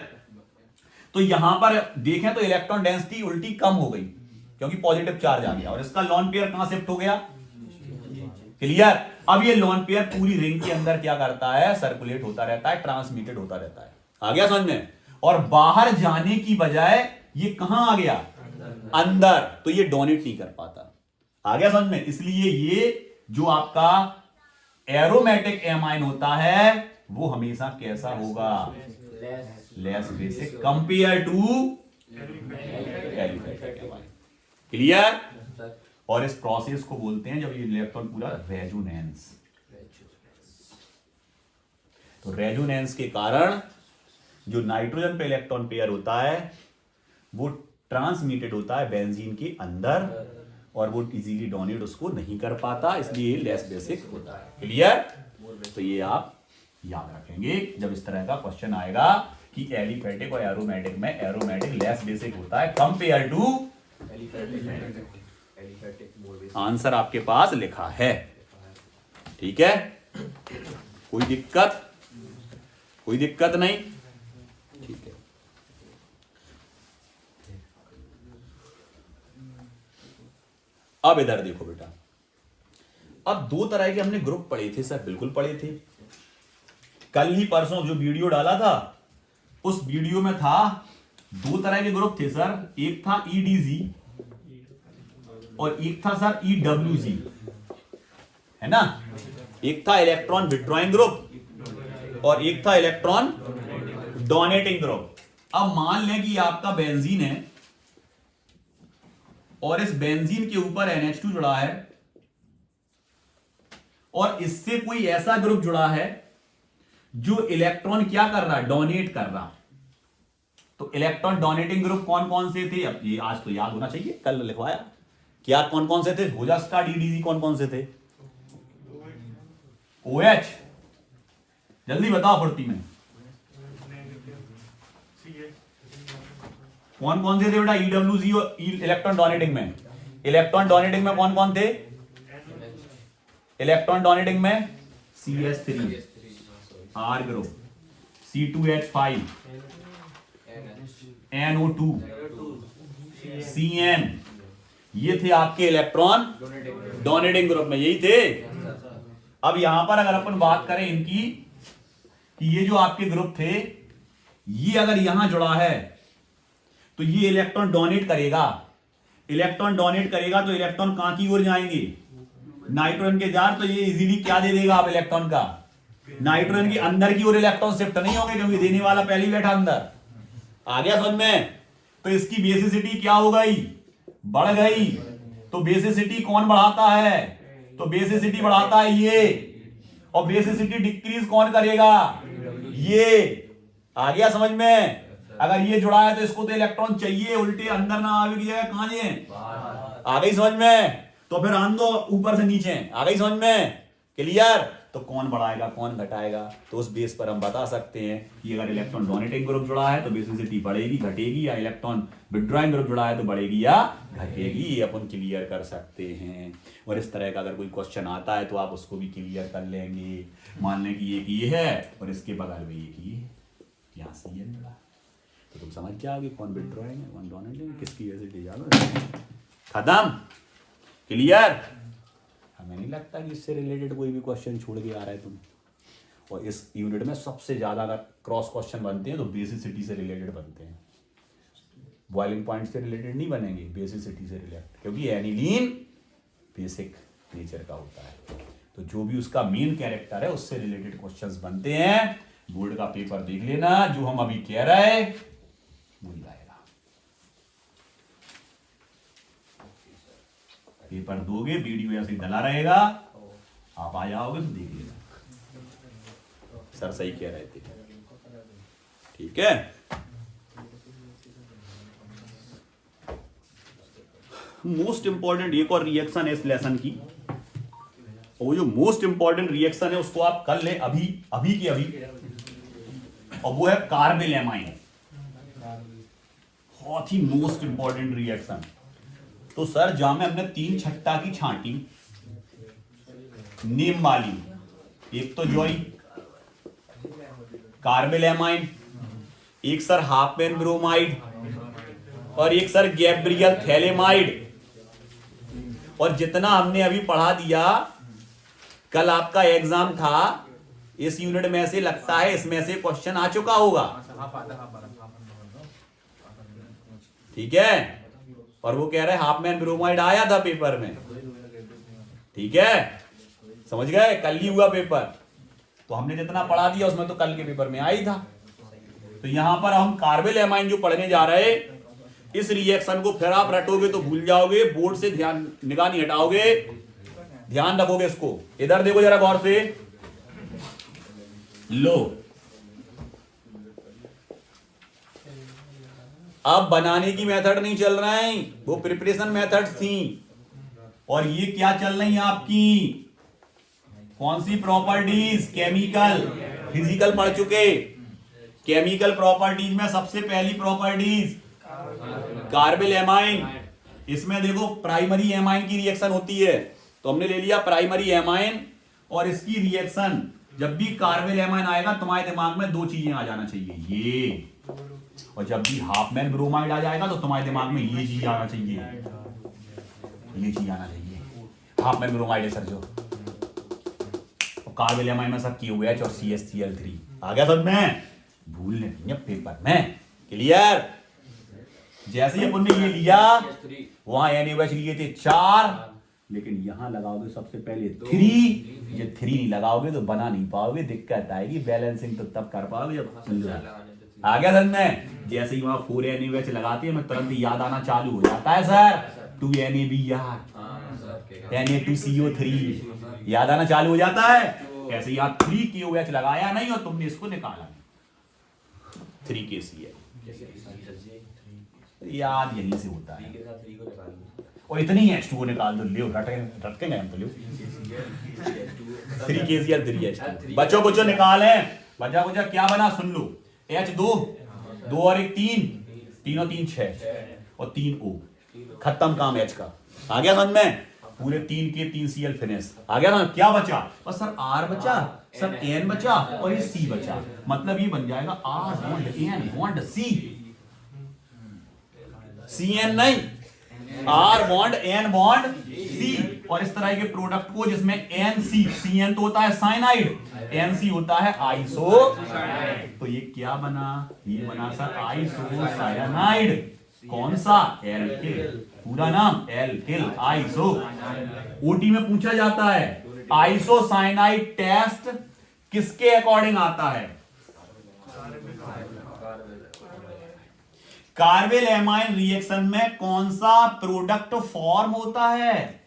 तो यहां पर देखें तो इलेक्ट्रॉन डेंसिटी उल्टी कम हो गई क्योंकि पॉजिटिव चार्ज आ गया और इसका लॉन पेयर कहां शिफ्ट हो गया। क्लियर। अब ये लॉन पेयर पूरी रिंग के अंदर क्या करता है, सर्कुलेट होता रहता है, ट्रांसमिटेड होता रहता है। आ गया समझ में। और बाहर जाने की बजाय ये कहां आ गया, अंदर। तो ये डोनेट नहीं कर पाता। आ गया समझ में। इसलिए ये जो आपका एरोमेटिक एमाइन होता है वो हमेशा कैसा होगा, less basic compare to aliphatic amine. Clear. और इस प्रोसेस को बोलते हैं जब ये इलेक्ट्रॉन पूरा रेजोनेंस। तो रेजोनेंस के कारण जो नाइट्रोजन पे इलेक्ट्रॉन पेयर होता है वो ट्रांसमिटेड होता है बेंजीन के अंदर और वो इजीली डोनेट उसको नहीं कर पाता, इसलिए लेस बेसिक होता है। क्लियर। तो ये आप याद रखेंगे जब इस तरह का क्वेश्चन आएगा कि एलिफेटिक और एरोमेटिक में एरोमेटिक लेस बेसिक होता है कंपेयर टू आंसर आपके पास लिखा है। ठीक है, कोई दिक्कत, कोई दिक्कत नहीं। ठीक है, अब इधर देखो बेटा, अब दो तरह के हमने ग्रुप पढ़े थे सर, बिल्कुल पढ़े थे। कल ही परसों जो वीडियो डाला था उस वीडियो में था दो तरह के ग्रुप थे सर, एक था ईडीजी और एक था सर ईडब्ल्यूजी, है ना। एक था इलेक्ट्रॉन विथड्रॉइंग ग्रुप और एक था इलेक्ट्रॉन डोनेटिंग ग्रुप। अब मान लें कि आपका बेंजीन है और इस बेंजीन के ऊपर NH2 जुड़ा है और इससे कोई ऐसा ग्रुप जुड़ा है जो इलेक्ट्रॉन क्या कर रहा है, डोनेट कर रहा। तो इलेक्ट्रॉन डोनेटिंग ग्रुप कौन कौन से थे, अब ये आज तो याद होना चाहिए, कल लिखवाया क्या कौन कौन से थे। हो जा स्टार्ट, ईडीजी कौन कौन से थे, OH, जल्दी बताओ फुर्ती में, कौन कौन से थे बेटा ईडब्ल्यूजी और इलेक्ट्रॉन डोनेटिंग में। इलेक्ट्रॉन डोनेटिंग में कौन कौन थे, इलेक्ट्रॉन डोनेटिंग में CS3 R group, C2H5 NO2 CN, ये थे आपके इलेक्ट्रॉन डोनेटिंग ग्रुप में, यही थे। अब यहां पर अगर अपन बात करें इनकी कि ये जो आपके ग्रुप थे ये अगर यहां जुड़ा है तो ये इलेक्ट्रॉन डोनेट करेगा। इलेक्ट्रॉन डोनेट करेगा तो इलेक्ट्रॉन कहां की ओर जाएंगे, नाइट्रोजन के जार। तो ये इजीली क्या दे देगा आप इलेक्ट्रॉन का, नाइट्रोजन की अंदर की ओर इलेक्ट्रॉन शिफ्ट नहीं होंगे क्योंकि देने वाला पहले ही बैठा अंदर। आ गया समझ में। तो इसकी बेसिसिटी क्या हो गई, बढ़ गई। तो बेसिसिटी कौन बढ़ाता है, तो बेसिसिटी बढ़ाता है ये, और बेसिसिटी डिक्रीज कौन करेगा, ये। आ गया समझ में। अगर ये जुड़ा है तो इसको तो इलेक्ट्रॉन चाहिए, उल्टे अंदर ना आवे की जगह कहां जाए। आ गई समझ में। तो फिर आन दो ऊपर से नीचे, आ गई समझ में। क्लियर। तो कौन बढ़ाएगा कौन घटाएगा, तो उस बेस पर हम बता सकते हैं कि अगर इलेक्ट्रॉन डोनेटिंग ग्रुप जुड़ा है तो बेसिसिटी बढ़ेगी घटेगी, या इलेक्ट्रॉन विथड्रॉइंग ग्रुप जुड़ा है तो बढ़ेगी या घटेगी। ये अपन क्लियर कर सकते हैं। और इस तरह का अगर कोई क्वेश्चन आता है तो आप उसको भी क्लियर कर लेंगे। मान लें कि एक ये है और इसके बगल में एक ये, यहाँ से ये जुड़ा, तो तुम समझ जाओगे कौन विथड्रॉइंग है कौन डोनेटिंग है, किसकी बेसिसिटी ज्यादा। खत्म। क्लियर। हमें नहीं लगता कि इससे रिलेटेड कोई भी क्वेश्चन छोड़ के आ रहा है तुम। और इस यूनिट में सबसे ज्यादा अगर क्रॉस क्वेश्चन बनते हैं तो बेसिसिटी से रिलेटेड बनते हैं, बॉइलिंग पॉइंट से रिलेटेड नहीं बनेंगे, बेसिसिटी से रिलेटेड, क्योंकि एनिलीन बेसिक नेचर का होता है। तो जो भी उसका मेन कैरेक्टर है उससे रिलेटेड क्वेश्चंस बनते हैं। बोर्ड का पेपर देख लेना, जो हम अभी कह रहे हैं वही आएगा। पेपर दोगे, वीडियो ऐसे डला रहेगा, आप आ जाओगे तो देख लेना सर सही कह रहे थे। ठीक है। मोस्ट इंपॉर्टेंट एक और रिएक्शन है इस लेसन की, और वो जो मोस्ट इंपॉर्टेंट रिएक्शन है उसको आप कर ले अभी अभी की अभी, और वो है कार्बेलेमाइन। बहुत ही मोस्ट इंपॉर्टेंट रिएक्शन। तो सर जामे हमने 3 छट्टा की छांटी नीम वाली, एक तो जॉई कार्बेलेमाइन, एक सर हाफमैन ब्रोमाइड, और एक सर गैब्रियल थैलेमाइड। और जितना हमने अभी पढ़ा दिया, कल आपका एग्जाम था, इस यूनिट में से लगता है इसमें से क्वेश्चन आ चुका होगा, ठीक है। और वो कह रहे हैं हाफमैन ब्रोमाइड आया था पेपर में, ठीक है, समझ गए, कल ही हुआ पेपर। तो हमने जितना पढ़ा दिया उसमें तो कल के पेपर में आई था। तो यहां पर हम कार्बेलेमाइन जो पढ़ने जा रहे हैं, इस रिएक्शन को फिर आप रटोगे तो भूल जाओगे, बोर्ड से ध्यान निगाह नहीं हटाओगे, ध्यान रखोगे इसको। इधर देखो जरा गौर से, लो अब बनाने की मेथड नहीं चल रहा है, वो प्रिपरेशन मेथड थी। और ये क्या चल रही है आपकी, कौन सी प्रॉपर्टीज, केमिकल, फिजिकल पढ़ चुके। केमिकल प्रॉपर्टीज में सबसे पहली प्रॉपर्टीज कार्बेलेमाइन। इसमें देखो प्राइमरी एमाइन की रिएक्शन होती है, तो हमने ले लिया प्राइमरी एमाइन। और इसकी रिएक्शन जब भी कार्बेलेमाइन आएगा तुम्हारे दिमाग में 2 चीजें आ जाना चाहिए, ये, और जब भी हाफमैन ब्रोमाइड आ जाएगा तो तुम्हारे दिमाग में ये चीज आना चाहिए, ये चीज आना चाहिए, हाफमैन ब्रोमाइड है सर जो। कार्बेलेमाइन में सब KOH और CH3Cl3 आ गया सब में, भूलने नहीं है पेपर में, क्लियर। जैसे ही अपन ने ये लिया, वहां NaOH लिए थे 4, लेकिन यहां लगाओगे सबसे पहले 3। ये 3 नहीं लगाओगे तो बना नहीं पाओगे, दिक्कत आएगी। बैलेंसिंग तो तब कर पाओगे जब आ गया सर में। जैसे ही वहां 4 NaOH लगाते हैं, मैं तुरंत याद आना चालू हो जाता है सर, 2 NaBr, Na2CO3 याद आना चालू हो जाता है। ऐसे ही आप 3 KOH लगाया नहीं और तुमने इसको निकाला, 3 KCl याद यहीं से होता है। और इतनी H2O निकाल दो, लियो रटकेंगे हम तो, लियो 3 KCl 3H2। बच्चों बच्चों निकाले, बचा बचा क्या बना सुन लो, H2 2 और 1 3, 3 और 3 6, और 3 O, खत्म काम H का। आ गया समझ में, पूरे 3 के 3 Cl फिनिश। आ गया ना, क्या बचा बस सर, R बचा सर, N बचा और ये C बचा। मतलब ये बन जाएगा R bond N bond C, CN नहीं, R bond N bond C। और इस तरह के प्रोडक्ट को जिसमें NC, CN तो होता है साइनाइड, NC होता है आइसो, तो ये क्या बना, ये बना सर आइसोसायानाइड। कौन सा, एल्किल, पूरा नाम एल्किल आइसो। ओटी में पूछा जाता है आइसोसाइनाइड टेस्ट किसके अकॉर्डिंग आता है, कार्बेलेमाइन रिएक्शन में कौन सा प्रोडक्ट फॉर्म होता है,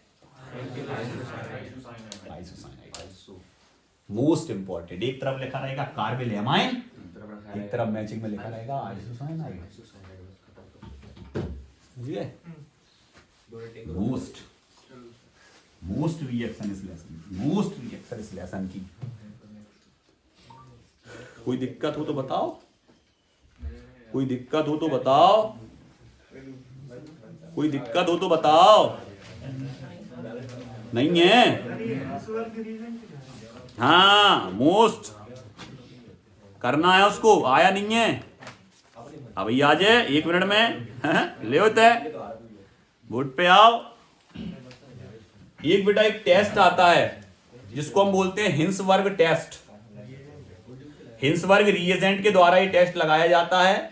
मोस्ट इंपॉर्टेंट। एक तरफ लिखा रहेगा कार्बेलेमाइन, एक तरफ मैचिंग में लिखा रहेगा आइसोसाइनाइड। मोस्ट रिएक्शन इस लेसन की। कोई दिक्कत हो तो बताओ, कोई दिक्कत हो तो बताओ, कोई दिक्कत हो तो बताओ। नहीं है, हाँ मोस्ट करना है उसको, आया नहीं है अभी आ जाए 1 मिनट में ले होता है, बोर्ड पे आओ। एक बेटा एक टेस्ट आता है जिसको हम बोलते हैं हिंसवर्ग टेस्ट। हिंसवर्ग रिएजेंट के द्वारा ये टेस्ट लगाया जाता है,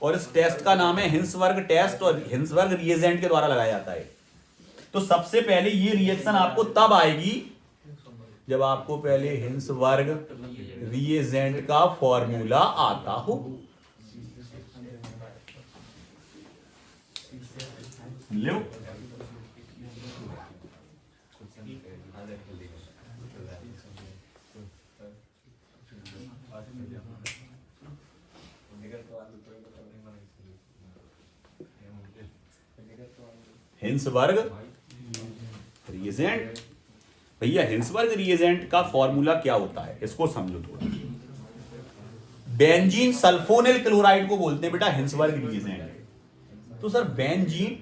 और इस टेस्ट का नाम है हिंसवर्ग टेस्ट, और हिंसवर्ग रिएजेंट के द्वारा लगाया जाता है। तो सबसे पहले ये रिएक्शन आपको तब आएगी जब आपको पहले हिंसवर्ग रिएजेंट का फॉर्मूला आता हो। लो हिंसबर्ग रिएजेंट। भैया हिंसबर्ग रिएजेंट का फॉर्मूला क्या होता है, इसको समझो थोड़ा। बेंजीन सल्फोनिल क्लोराइड को बोलते हैं बेटा हिंसबर्ग रिएजेंट। तो सर बेंजीन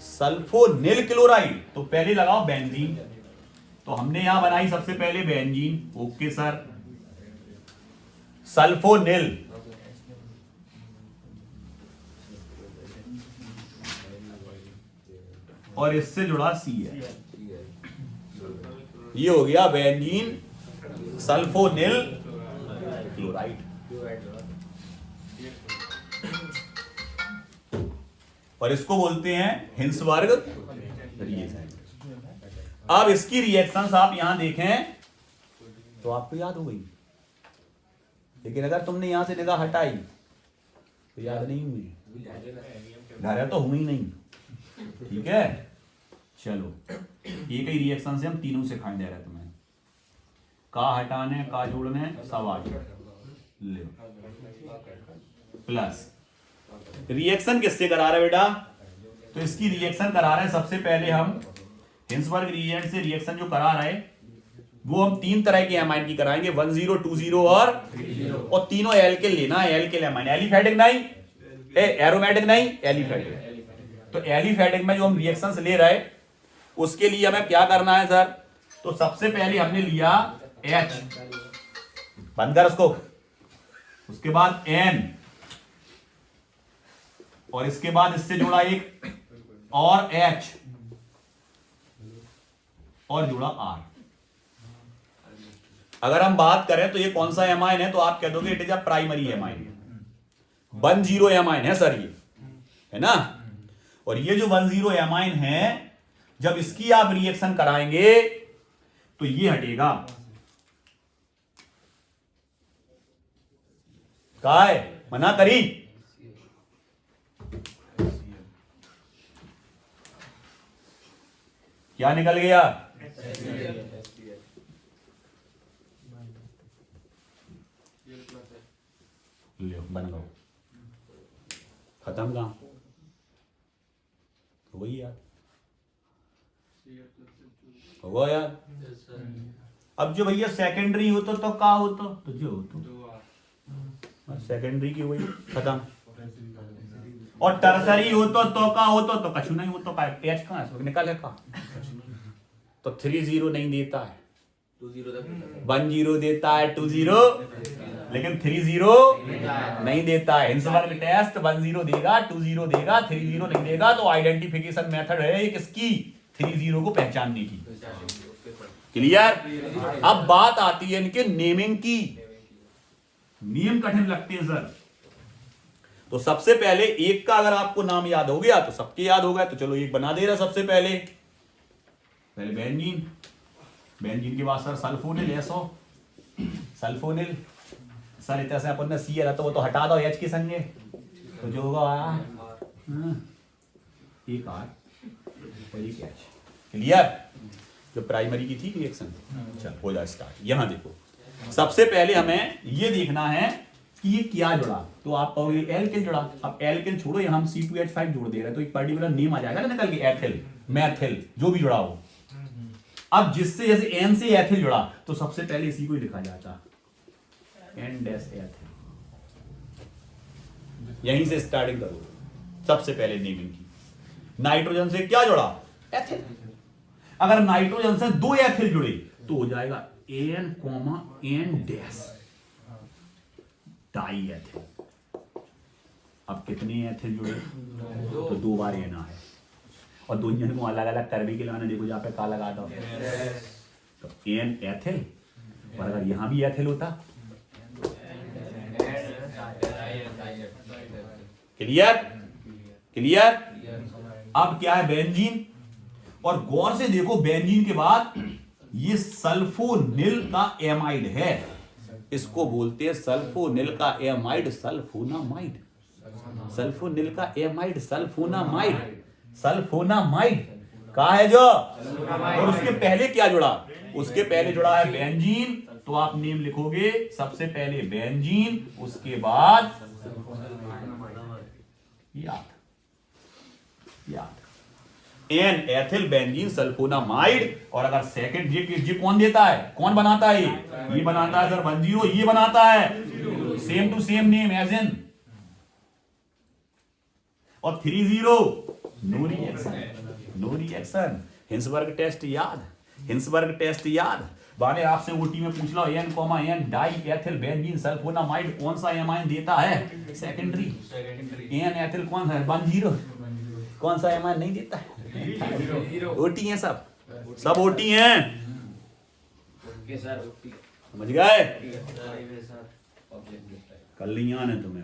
सल्फोनिल क्लोराइड, तो पहले लगाओ बेंजीन। तो हमने यहां बनाई सबसे पहले बेंजीन, ओके सर। सल्फोनिल, और इससे जुड़ा सी है, ये हो गया बेंजीन सल्फोनिल क्लोराइड। और इसको बोलते हैं हिंसबर्ग रिएजेंट। अब इसकी रिएक्शंस आप यहां देखें तो आपको याद हो गई, लेकिन अगर तुमने यहां से निगाह हटाई तो याद नहीं हुई, घर तो हुई नहीं। ठीक है, चलो एक ही रिएक्शन से हम तीनों सिखाए दे रहे तुम्हें, का हटाने का जोड़ने सब आ ले। प्लस रिएक्शन किससे करा रहे बेटा, तो इसकी रिएक्शन करा रहे हैं सबसे पहले हम हिंसबर्ग रिएजेंट से रिएक्शन जो करा रहे हैं वो हम तीन तरह के एमाइन की कराएंगे, 10 20 और तीनों एल्किल लेना है, एल्किल एमाइन, एलिफेटिक नहीं, एरोमेटिक नहीं, एलिफेटिक। तो एलिफेटिक में जो हम रिएक्शंस ले रहे हैं उसके लिए हमें क्या करना है सर, तो सबसे पहले हमने लिया H, बंद कर उसको, उसके बाद N, और इसके बाद इससे जुड़ा एक और H, और जुड़ा R। अगर हम बात करें तो ये कौन सा एमाइन है, तो आप कह दोगे it is a primary amine, 10 amine है सर ये, है ना। और ये जो 10 एमाइन है, जब इसकी आप रिएक्शन कराएंगे तो ये हटेगा, काय मना करी, क्या निकल गया, ले बन गया, खत्म काम हो गई यार, होगा यार। अब जो भैया सेकेंडरी हो तो का हो तो जो हो तो सेकेंडरी की वही खत्म, और टर्सरी हो तो का हो तो कछु नहीं हो तो का, एच कहां है निकल है का, तो 30 नहीं देता है, 10 देता है, 20 लेकिन 30 नहीं देता है। हिंसबर्ग टेस्ट 10 देगा, 20 देगा, 30 नहीं देगा, तो आइडेंटिफिकेशन मेथड है ये किसकी, 30 को पहचानने की। क्लियर। अब बात आती है इनके नेमिंग की, नेम कठिन लगते हैं सर। तो सबसे पहले एक का अगर आपको नाम याद हो गया तो सबके याद हो गया, तो चलो एक बना दे रहा सबसे पहले बेंजीन, बेंजीन के बाद sir sulphonyl, S O sulphonyl sir, इतना से अपन ने सी है तो वो तो हटा दो एच के संगे, तो जो होगा एक आर और एक एच। क्लियर। जो प्राइमरी की थी रिएक्शन, चल हो जाए स्टार्ट। यहां देखो सबसे पहले हमें ये देखना है कि ये क्या जुड़ा, तो आप कहोगे एल्किल जुड़ा। अब एल्किल छोड़ो, यहां हम C2H5 जोड़ दे रहे हैं तो एक पर्टिकुलर नेम आ जाएगा ना निकल के, एथिल, मैथिल, जो भी जुड़ा हो। अब जिससे जैसे एन से एथिल जुड़ा तो सबसे पहले इसी को ही लिखा जाता, एन डैश एथिल। यहीं से स्टार्टिंग करो सबसे पहले नेमिंग की। नाइट्रोजन से क्या जुड़ा, एथिल। अगर नाइट्रोजन से 2 एथिल जुड़े तो हो जाएगा N comma N dash diethyl. अब कितने एथिल जुड़े, तो 2 बार एन है, और दोनों को अलग अलग करने के लिए देखो जहां पे का लगा दो, तो एन एथिल, और अगर यहां भी एथिल होता। क्लियर। क्लियर। अब क्या है बेंजीन, और गौर से देखो बेंजीन के बाद ये सल्फोनिल का एमाइड है, इसको बोलते हैं सल्फोनिल का एमाइड सल्फोनामाइड, सल्फोनिल का एमाइड सल्फोनामाइड, सल्फोनामाइड का है जो, और उसके पहले क्या जुड़ा, उसके पहले जुड़ा है बेंजीन, तो आप नेम लिखोगे सबसे पहले बेंजीन, उसके बाद याद, याद एन एथिल बेंजीन सल्फोनामाइड। और अगर सेकंड ये कौन देता है, कौन बनाता है, ये बनाता है सर 10, ये बनाता है same to same name as in. और 30 no reaction, no reaction. Hinsberg test याद, हिंसबर्ग टेस्ट याद। बाने आपसे ओटी में पूछ लो N comma N diethyl benzene sulfonamide कौन सा एमाइन देता है, सेकेंडरी। एन एथिल कौन है 10, कौन सा एमाइन नहीं देता है, ओटी है सब, सब ओटी हैं। Okay sir. समझ गए, सर कल नहीं आने तुम्हें।